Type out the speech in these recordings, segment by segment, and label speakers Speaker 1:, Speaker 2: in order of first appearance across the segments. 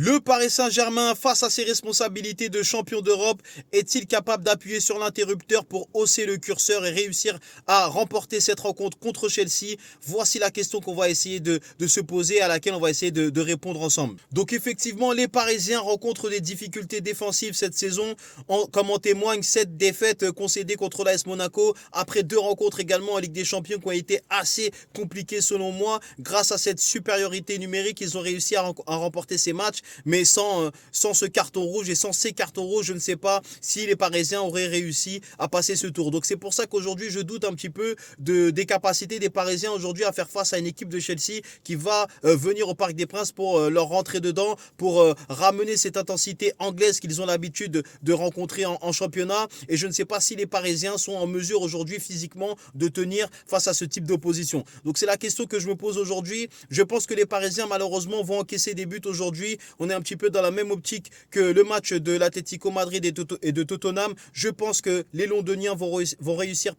Speaker 1: Le Paris Saint-Germain, face à ses responsabilités de champion d'Europe, est-il capable d'appuyer sur l'interrupteur pour hausser le curseur et réussir à remporter cette rencontre contre Chelsea? Voici la question qu'on va essayer de se poser, à laquelle on va essayer de répondre ensemble. Donc effectivement, les Parisiens rencontrent des difficultés défensives cette saison, comme en témoigne cette défaite concédée contre l'AS Monaco, après deux rencontres également en Ligue des Champions qui ont été assez compliquées selon moi. Grâce à cette supériorité numérique, ils ont réussi à remporter ces matchs. Mais sans ce carton rouge et sans ces cartons rouges, je ne sais pas si les Parisiens auraient réussi à passer ce tour. Donc c'est pour ça qu'aujourd'hui, je doute un petit peu des capacités des Parisiens aujourd'hui à faire face à une équipe de Chelsea qui va venir au Parc des Princes pour leur rentrer dedans, pour ramener cette intensité anglaise qu'ils ont l'habitude de rencontrer en championnat. Et je ne sais pas si les Parisiens sont en mesure aujourd'hui physiquement de tenir face à ce type d'opposition. Donc c'est la question que je me pose aujourd'hui. Je pense que les Parisiens malheureusement vont encaisser des buts aujourd'hui. On est un petit peu dans la même optique que le match de l'Atlético Madrid et de Tottenham. Je pense que les Londoniens vont réussir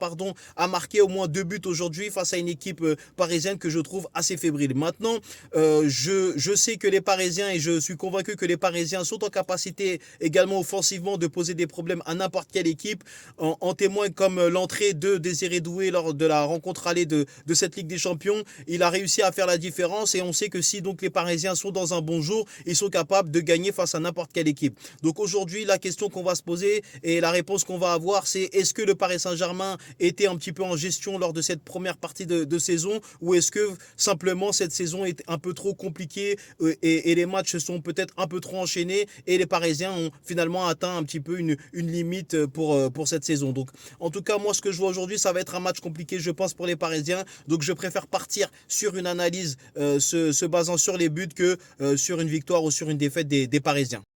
Speaker 1: à marquer au moins deux buts aujourd'hui face à une équipe parisienne que je trouve assez fébrile. Maintenant, je sais que les Parisiens, et je suis convaincu que les Parisiens sont en capacité également offensivement de poser des problèmes à n'importe quelle équipe. En témoigne comme l'entrée de Désiré Doué lors de la rencontre allée de cette Ligue des Champions. Il a réussi à faire la différence et on sait que si donc les Parisiens sont dans un bon jour, ils sont capables de gagner face à n'importe quelle équipe. Donc aujourd'hui, la question qu'on va se poser et la réponse qu'on va avoir, c'est est-ce que le Paris Saint-Germain était un petit peu en gestion lors de cette première partie de saison, ou est-ce que simplement cette saison est un peu trop compliquée et les matchs sont peut-être un peu trop enchaînés et les Parisiens ont finalement atteint un petit peu une limite pour cette saison. Donc en tout cas, moi ce que je vois aujourd'hui, ça va être un match compliqué je pense pour les Parisiens. Donc je préfère partir sur une analyse se basant sur les buts que sur une victoire ou sur une défaite des Parisiens.